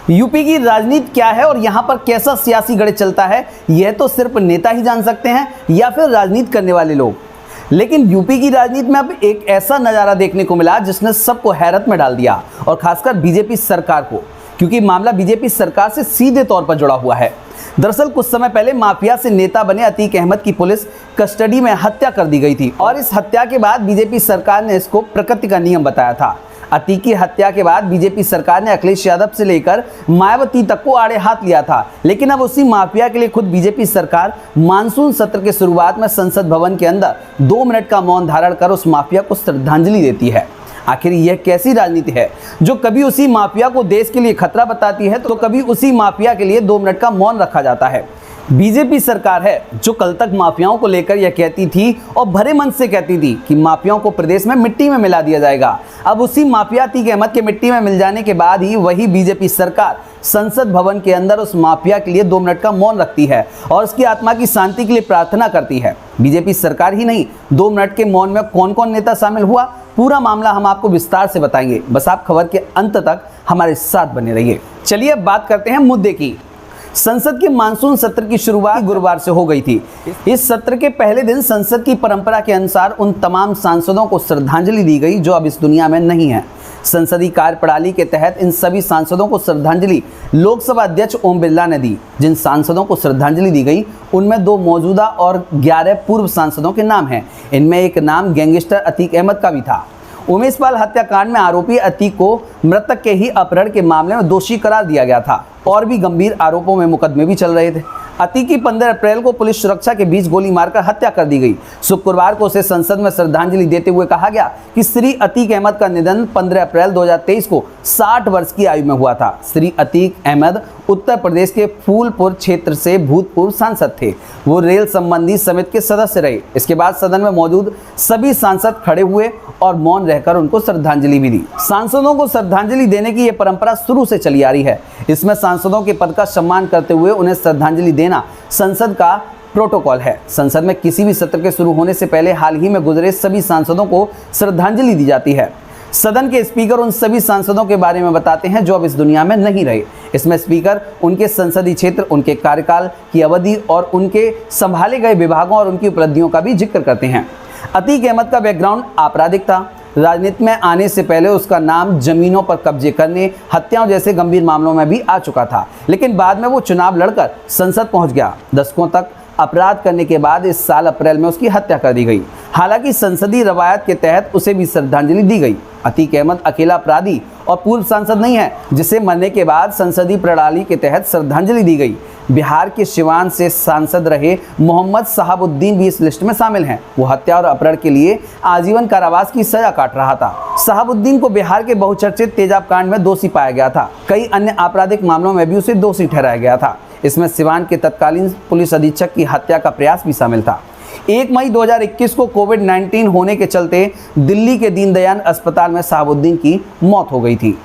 UP की राजनीति क्या है और यहाँ पर कैसा सियासी गढ़ चलता है, यह तो सिर्फ नेता ही जान सकते हैं या फिर राजनीति करने वाले लोग। लेकिन यूपी की राजनीति में अब एक ऐसा नज़ारा देखने को मिला जिसने सबको हैरत में डाल दिया, और खासकर बीजेपी सरकार को, क्योंकि मामला बीजेपी सरकार से सीधे तौर पर जुड़ा हुआ है। दरअसल कुछ समय पहले माफिया से नेता बने अतीक अहमद की पुलिस कस्टडी में हत्या कर दी गई थी, और इस हत्या के बाद बीजेपी सरकार ने इसको प्रकृति का नियम बताया था। अतीक की हत्या के बाद बीजेपी सरकार ने अखिलेश यादव से लेकर मायावती तक को आड़े हाथ लिया था। लेकिन अब उसी माफिया के लिए खुद बीजेपी सरकार मानसून सत्र के शुरुआत में संसद भवन के अंदर 2 मिनट का मौन धारण कर उस माफिया को श्रद्धांजलि देती है। आखिर यह कैसी राजनीति है जो कभी उसी माफिया को देश के लिए खतरा बताती है तो कभी उसी माफिया के लिए 2 मिनट का मौन रखा जाता है। बीजेपी सरकार है जो कल तक माफियाओं को लेकर यह कहती थी और भरे मन से कहती थी कि माफियाओं को प्रदेश में मिट्टी में मिला दिया जाएगा। अब उसी माफिया अतीक अहमद के मिट्टी में मिल जाने के बाद ही वही बीजेपी सरकार संसद भवन के अंदर उस माफिया के लिए 2 मिनट का मौन रखती है और उसकी आत्मा की शांति के लिए प्रार्थना करती है। बीजेपी सरकार ही नहीं, 2 मिनट के मौन में कौन कौन नेता शामिल हुआ, पूरा मामला हम आपको विस्तार से बताएंगे। बस आप खबर के अंत तक हमारे साथ बने रहिए। चलिए अब बात करते हैं मुद्दे की। संसद के मानसून सत्र की शुरुआत गुरुवार से हो गई थी। इस सत्र के पहले दिन संसद की परंपरा के अनुसार उन तमाम सांसदों को श्रद्धांजलि दी गई जो अब इस दुनिया में नहीं है। संसदीय कार्यप्रणाली के तहत इन सभी सांसदों को श्रद्धांजलि लोकसभा अध्यक्ष ओम बिरला ने दी। जिन सांसदों को श्रद्धांजलि दी गई उनमें 2 मौजूदा और 11 पूर्व सांसदों के नाम हैं। इनमें एक नाम गैंगस्टर अतीक अहमद का भी था। उमेश पाल हत्याकांड में आरोपी अतीक को मृतक के ही अपहरण के मामले में दोषी करार दिया गया था और भी गंभीर आरोपों में मुकदमे भी चल रहे थे। अतीक की 15 अप्रैल को पुलिस सुरक्षा के बीच गोली मारकर हत्या कर दी गई। शुक्रवार को उसे संसद में श्रद्धांजलि देते हुए कहा गया कि श्री अतीक अहमद का निधन 15 अप्रैल 2023 को 60 वर्ष की आयु में हुआ था। श्री अतीक अहमद उत्तर प्रदेश के फूलपुर क्षेत्र से भूतपूर्व सांसद थे। वो रेल संबंधी समिति के सदस्य रहे। इसके बाद सदन में मौजूद सभी सांसद खड़े हुए और मौन रहकर उनको श्रद्धांजलि भी दी। सांसदों को श्रद्धांजलि देने की ये परंपरा शुरू से चली आ रही है। इसमें सांसदों के पद का सम्मान करते हुए उन्हें श्रद्धांजलि देना संसद का प्रोटोकॉल है। संसद में किसी भी सत्र के शुरू होने से पहले हाल ही में गुजरे सभी सांसदों को श्रद्धांजलि दी जाती है। सदन के स्पीकर उन सभी सांसदों के बारे में बताते हैं जो अब इस दुनिया में नहीं रहे। इसमें स्पीकर उनके संसदीय क्षेत्र, उनके कार्यकाल की अवधि और उनके संभाले गए विभागों और उनकी उपलब्धियों का भी जिक्र करते हैं। अतीक अहमद का बैकग्राउंड आपराधिक था। राजनीति में आने से पहले उसका नाम जमीनों पर कब्जे करने, हत्याओं जैसे गंभीर मामलों में भी आ चुका था। लेकिन बाद में वो चुनाव लड़कर संसद पहुंच गया। दशकों तक अपराध करने के बाद इस साल अप्रैल में उसकी हत्या कर दी गई। हालांकि संसदीय रवायत के तहत उसे भी श्रद्धांजलि दी गई। अतीक अहमद अकेला अपराधी और पूर्व सांसद नहीं है जिसे मरने के बाद संसदीय प्रणाली के तहत श्रद्धांजलि दी गई। बिहार के सिवान से सांसद रहे मोहम्मद शहाबुद्दीन भी इस लिस्ट में शामिल हैं। वो हत्या और अपहरण के लिए आजीवन कारावास की सजा काट रहा था। शहाबुद्दीन को बिहार के बहुचर्चित तेजाब कांड में दोषी पाया गया था। कई अन्य आपराधिक मामलों में भी उसे दोषी ठहराया गया था। इसमें सिवान के तत्कालीन पुलिस अधीक्षक की हत्या का प्रयास भी शामिल था। 1 मई 2021 को कोविड-19 होने के चलते दिल्ली के दीनदयाल अस्पताल में शहाबुद्दीन की मौत हो गई थी।